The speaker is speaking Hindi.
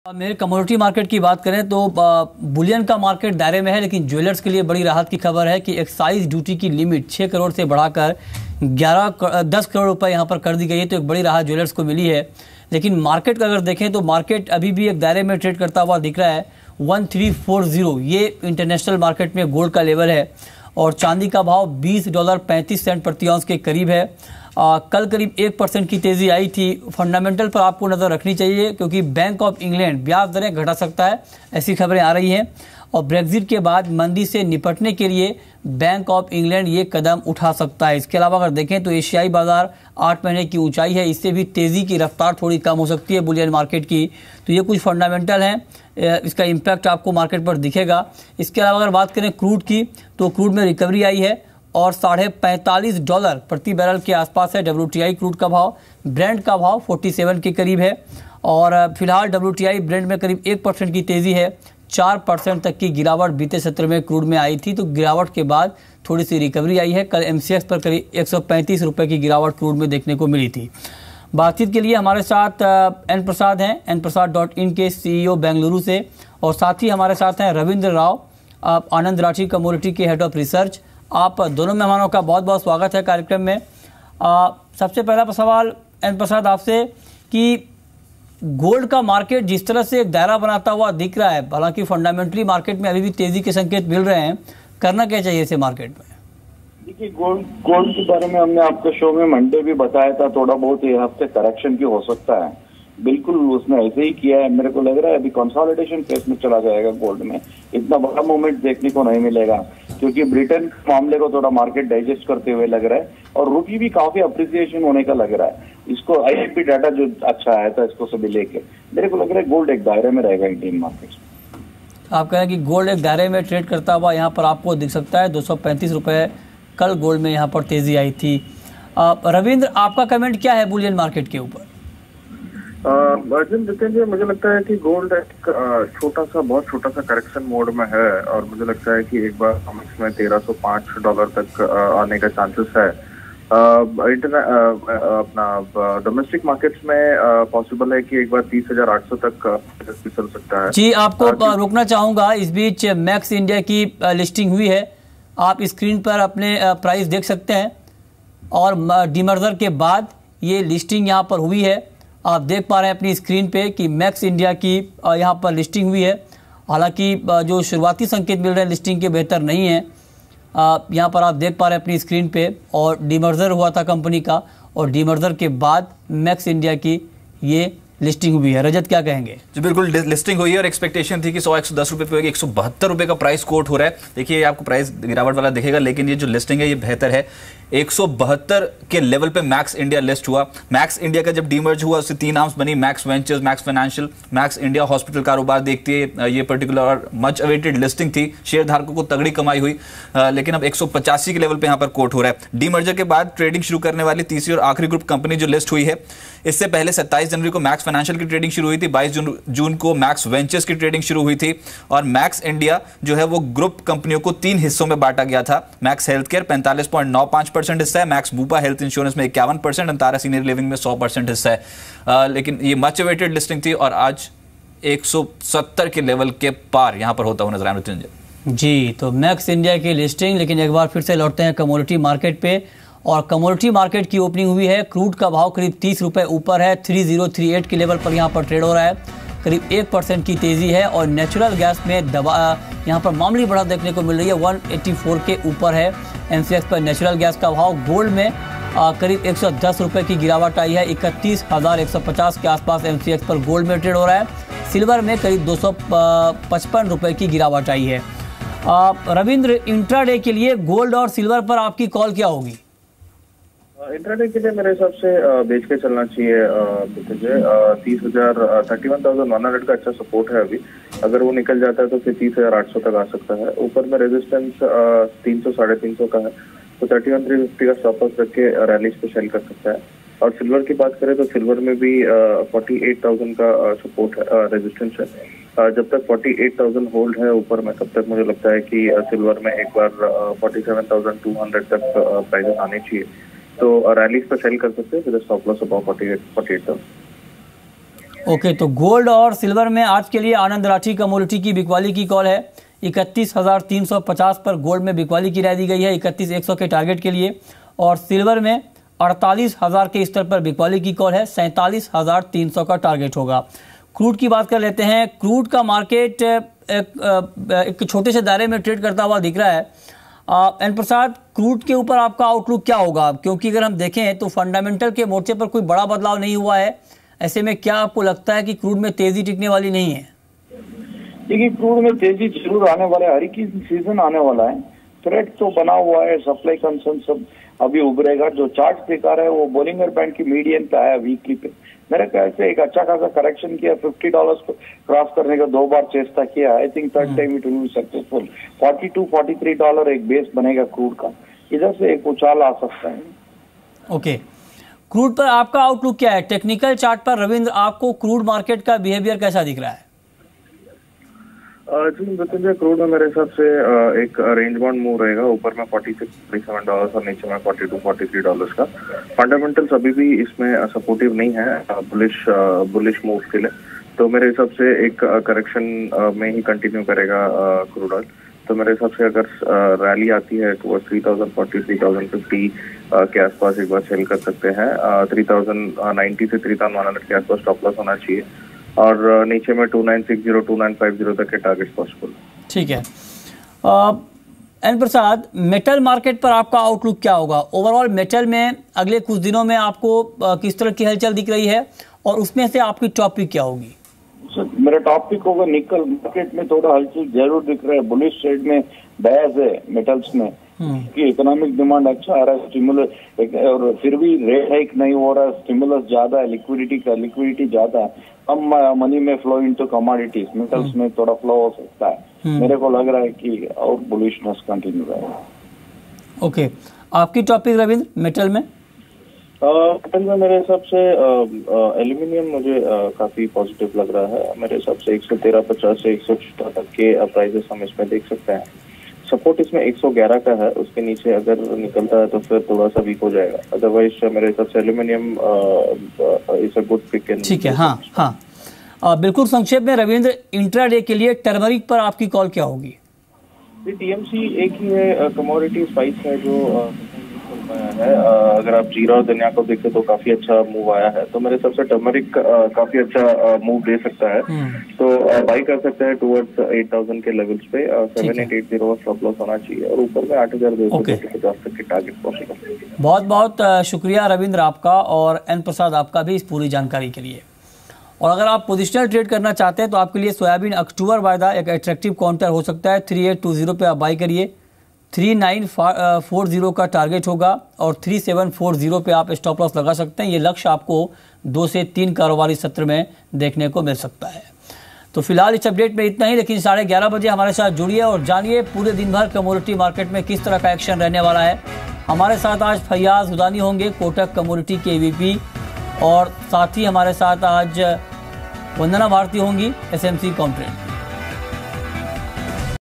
मेरे कमोडिटी मार्केट की बात करें तो बुलियन का मार्केट दायरे में है, लेकिन ज्वेलर्स के लिए बड़ी राहत की खबर है कि एक्साइज ड्यूटी की लिमिट 6 करोड़ से बढ़ाकर 10 करोड़ रुपए यहां पर कर दी गई है। तो एक बड़ी राहत ज्वेलर्स को मिली है। लेकिन मार्केट का अगर देखें तो मार्केट अभी भी एक दायरे में ट्रेड करता हुआ दिख रहा है। 1340 ये इंटरनेशनल मार्केट में गोल्ड का लेवल है और चांदी का भाव $20.35 प्रति औंस के करीब है। कल करीब 1% की तेजी आई थी। फंडामेंटल पर आपको नजर रखनी चाहिए क्योंकि बैंक ऑफ इंग्लैंड ब्याज दरें घटा सकता है, ऐसी खबरें आ रही हैं। और ब्रेक्जिट के बाद मंदी से निपटने के लिए बैंक ऑफ इंग्लैंड ये कदम उठा सकता है। इसके अलावा अगर देखें तो एशियाई बाजार 8 महीने की ऊंचाई है, इससे भी तेजी की रफ्तार थोड़ी कम हो सकती है बुलियन मार्केट की। तो ये कुछ फंडामेंटल हैं, इसका इम्पैक्ट आपको मार्केट पर दिखेगा। इसके अलावा अगर बात करें क्रूड की तो क्रूड में रिकवरी आई है और $45 प्रति बैरल के आसपास है WTI क्रूड का भाव। ब्रेंट का भाव 47 के करीब है और फिलहाल WTI ब्रेंट में करीब 1% की तेजी है। 4% तक की गिरावट बीते सत्र में क्रूड में आई थी, तो गिरावट के बाद थोड़ी सी रिकवरी आई है। कल MCX पर करीब 135 रुपये की गिरावट क्रूड में देखने को मिली थी। बातचीत के लिए हमारे साथ एन प्रसाद हैं, nprasad.in के CEO बेंगलुरु से, और साथ ही हमारे साथ हैं रविंद्र राव, आनंद राठी कमोडिटी के हेड ऑफ रिसर्च। आप दोनों मेहमानों का बहुत बहुत स्वागत है कार्यक्रम में। सबसे पहला सवाल एन प्रसाद आपसे कि गोल्ड का मार्केट जिस तरह से एक दायरा बनाता हुआ दिख रहा है, हालांकि फंडामेंटली मार्केट में अभी भी तेजी के संकेत मिल रहे हैं, करना क्या चाहिए इसे मार्केट में? देखिए, गोल्ड के बारे में हमने आपके शो में मंडे भी बताया था, थोड़ा बहुत ये हफ्ते करेक्शन की हो सकता है। बिल्कुल उसने ऐसे ही किया है। मेरे को लग रहा है अभी कंसोलिडेशन फेज में चला जाएगा गोल्ड में। इतना बड़ा मूवमेंट देखने को नहीं मिलेगा क्योंकि ब्रिटेन मामले को थोड़ा मार्केट डाइजेस्ट करते हुए लग रहा है और रुपी भी काफी अप्रिसिएशन होने का लग रहा है। इसको IFP डाटा जो अच्छा आया था इसको सभी लेके मेरे को लग रहा है गोल्ड एक दायरे में रहेगा इंडियन मार्केट में। आप कह रहे हैं कि गोल्ड एक दायरे में ट्रेड करता हुआ यहाँ पर आपको दिख सकता है। 235 रुपये कल गोल्ड में यहाँ पर तेजी आई थी। रविंद्र, आपका कमेंट क्या है बुलियन मार्केट के ऊपर? अर्जुन जितेंद्र, मुझे लगता है कि गोल्ड एक बहुत छोटा सा करेक्शन मोड में है और मुझे लगता है कि एक बार हम इसमें $1305 तक आने का चांसेस है। अपना डोमेस्टिक मार्केट्स में पॉसिबल है कि एक बार 30,800 तक भी चल सकता है। जी, आपको रोकना चाहूंगा। इस बीच मैक्स इंडिया की लिस्टिंग हुई है, आप स्क्रीन पर अपने प्राइस देख सकते हैं और डीमर्जर के बाद ये लिस्टिंग यहाँ पर हुई है। आप देख पा रहे हैं अपनी स्क्रीन पे कि मैक्स इंडिया की यहाँ पर लिस्टिंग हुई है। हालांकि जो शुरुआती संकेत मिल रहे हैं लिस्टिंग के बेहतर नहीं है। यहाँ पर आप देख पा रहे हैं अपनी स्क्रीन पे, और डीमर्जर हुआ था कंपनी का और डीमर्जर के बाद मैक्स इंडिया की ये लिस्टिंग हुई है। रजत, क्या कहेंगे? जी बिल्कुल, लिस्टिंग हुई है और एक्सपेक्टेशन थी कि 100-110 रुपये पे होगी। 172 रुपये का प्राइस कोट हो रहा है। देखिए, आपको प्राइस गिरावट वाला दिखेगा, लेकिन ये जो लिस्टिंग है ये बेहतर है। 172 के लेवल पे मैक्स इंडिया लिस्ट हुआ। मैक्स इंडिया का जब डीमर्ज हुआ उससे 3 आर्म्स बनी, max ventures, max financial, max India hospital कारोबार देखती है। ये पर्टिकुलर और मच अवेटेड लिस्टिंग थी, शेयर धारकों को तगड़ी कमाई हुई, लेकिन अब 185 के लेवल पे यहाँ पर कोट हो रहा है। डीमर्जर के बाद ट्रेडिंग शुरू करने वाली तीसरी और आखिरी ग्रुप कंपनी जो लिस्ट हुई है। इससे पहले 27 जनवरी को मैक्स फाइनेंशियल की ट्रेडिंग शुरू हुई थी, 22 जून को मैक्स वेंचर्स की ट्रेडिंग शुरू हुई थी और मैक्स इंडिया जो है वो ग्रुप कंपनियों को 3 हिस्सों में बांटा गया था। मैक्स हेल्थ केयर 45.95% हिस्सा है, मैक्स बूपा हेल्थ इंश्योरेंस में 51%, अंतारा सीनियर लिविंग में 100% हिस्सा है। लेकिन ये मच अवेटेड लिस्टिंग थी और आज 170 के लेवल के पार यहां पर होता हुआ नजर आया। जी, तो मैक्स इंडिया की लिस्टिंग। लेकिन एक बार फिर से लौटते हैं कमोडिटी मार्केट पे, और कमोडिटी मार्केट की ओपनिंग हुई है। क्रूड का भाव करीब 30 रुपये ऊपर है, 3038 के लेवल पर यहाँ पर ट्रेड हो रहा है। करीब 1% की तेजी है और नेचुरल गैस में यहाँ पर मामूली बढ़त देखने को मिल रही है, 184 के ऊपर है MCX पर नेचुरल गैस का भाव। गोल्ड में करीब 110 रुपये की गिरावट आई है, 31,150 के आसपास MCX पर गोल्ड में ट्रेड हो रहा है। सिल्वर में करीब 255 रुपये की गिरावट आई है। रविंद्र, इंट्राडे के लिए गोल्ड और सिल्वर पर आपकी कॉल क्या होगी? इंट्राडे के लिए मेरे हिसाब से बेच के चलना चाहिए। 31,100 का अच्छा सपोर्ट है अभी। अगर वो निकल जाता है तो फिर 30,800 तक आ सकता है। ऊपर में रेजिस्टेंस 300 साढ़े 300 का है, तो 31,350 का स्टॉप लॉस रख के रैली पे सेल कर सकता है। और सिल्वर की बात करें तो सिल्वर में भी 48,000 का सपोर्ट है, रेजिस्टेंस है। जब तक 48,000 होल्ड है ऊपर में, तब तक मुझे लगता है कि सिल्वर में एक बार 47,200 तक प्राइसेस आने चाहिए, तो रैलीज पर सेल कर सकते हैं। Stop loss about 48,000। ओके, तो गोल्ड और सिल्वर में आज के लिए आनंद राठी कमोडिटी की बिकवाली की कॉल है। 31,350 पर गोल्ड में बिकवाली की राय दी गई है 31,100 के टारगेट के लिए, और सिल्वर में 48,000 के स्तर पर बिकवाली की कॉल है। 47,300 का टारगेट होगा। क्रूड की बात कर लेते हैं। क्रूड का मार्केट एक छोटे से दायरे में ट्रेड करता हुआ दिख रहा है। एन प्रसाद, क्रूड के ऊपर आपका आउटलुक क्या होगा, क्योंकि अगर हम देखें तो फंडामेंटल के मोर्चे पर कोई बड़ा बदलाव नहीं हुआ है। ऐसे में क्या आपको लगता है कि क्रूड में तेजी टिकने वाली नहीं है? देखिए, क्रूड में तेजी जरूर आने वाला है। हरिकेन सीजन आने वाला है। थ्रेड तो बना हुआ है, सप्लाई कंसर्न सब अभी उभरेगा। जो चार्ट दिखा रहा है वो बोलिंगर बैंड की मीडियन पे आया वीकली पे। मेरे ख्याल से एक अच्छा खासा करेक्शन किया। $50 को क्रॉस करने का 2 बार चेष्टा किया। I think third time it will be successful. $42-43 एक बेस बनेगा क्रूड का। इधर से एक उछाल आ सकता है। ओके, क्रूड पर आपका आउटलुक क्या है? टेक्निकल चार्ट पर रविंद्र, आपको क्रूड मार्केट का बिहेवियर कैसा दिख रहा है? जी मृत्युंजय, क्रूड में मेरे हिसाब से एक रेंज बाउंड मूव रहेगा। ऊपर में $46-47 और नीचे में $42-43 का। फंडामेंटल्स अभी भी इसमें सपोर्टिव नहीं है बुलिश मूव के लिए। तो मेरे हिसाब से एक करेक्शन में ही कंटिन्यू करेगा क्रूड ऑयल। तो मेरे हिसाब से अगर रैली आती है तो 3040 3050 के आसपास एक बार सेल कर सकते हैं। 3090 से 3100 के आसपास स्टॉप लॉस होना चाहिए, और नीचे में 2960 2950 तक के टारगेट पॉसिबल। ठीक है। एन प्रसाद, मेटल मार्केट पर आपका आउटलुक क्या होगा? ओवरऑल मेटल में अगले कुछ दिनों में आपको किस तरह की हलचल दिख रही है, और उसमें से आपकी टॉपिक क्या होगी? मेरा टॉपिक होगा निकल। मार्केट में थोड़ा हलचल जरूर दिख रहा है। बुलिश ट्रेड में बयास है मेटल्स में कि इकोनॉमिक डिमांड अच्छा आ रहा है, स्टिमुलस, और फिर भी रेट हाइक नहीं हो रहा है। स्टिमुलस ज्यादा है, लिक्विडिटी ज्यादा है। कम मनी में फ्लो इनटू कमोडिटीज, मेटल्स में थोड़ा फ्लो हो सकता है। मेरे को लग रहा है कि और बुलिशनेस कंटिन्यू रहेगा। ओके, आपकी टॉपिक रविंद्र मेटल में? मेटल में मेरे हिसाब से एल्यूमिनियम मुझे काफी पॉजिटिव लग रहा है। मेरे हिसाब से 113.50 से 114 तक के प्राइसेस हम इसमें देख सकते हैं। सपोर्ट इसमें 111 का है। उसके नीचे अगर निकलता है तो फिर थोड़ा सा वीक हो जाएगा। अदरवाइज मेरे हिसाब से aluminium is a good pick. ठीक है। हाँ, बिल्कुल संक्षेप में रविंद्र, इंट्राडे के लिए टर्मरिक पर आपकी कॉल क्या होगी? टीएमसी एक ही है, कमोडिटी स्पाइस है जो है। अगर आप जीरा और धनिया को देखें तो काफी अच्छा मूव आया है। तो मेरे हिसाब से टर्मरिक काफी अच्छा मूव दे सकता है। तो बाई कर सकते हैं टुवर्ड्स 8000 के लेवल्स पे। 7880 स्टॉप लॉस होना चाहिए, और ऊपर में 8250 तक के टारगेट पॉसिबल। बहुत बहुत शुक्रिया रविंद्र आपका, और एन प्रसाद आपका भी इस पूरी जानकारी के लिए। और अगर आप पोजिशनल ट्रेड करना चाहते हैं तो आपके लिए सोयाबीन अक्टूबर वायदा एक अट्रैक्टिव काउंटर हो सकता है। 3820 पे आप बाई करिए। 3940 का टारगेट होगा, और 3740 पे आप स्टॉप लॉस लगा सकते हैं। ये लक्ष्य आपको 2 से 3 कारोबारी सत्र में देखने को मिल सकता है। तो फिलहाल इस अपडेट में इतना ही, लेकिन 11:30 बजे हमारे साथ जुड़िए और जानिए पूरे दिन भर कमोडिटी मार्केट में किस तरह का एक्शन रहने वाला है। हमारे साथ आज फैयाज हुदानी होंगे, कोटक कमोडिटी के वीपी, और साथ ही हमारे साथ आज वंदना भारती होंगी, SMC कॉन्ट्रेंट।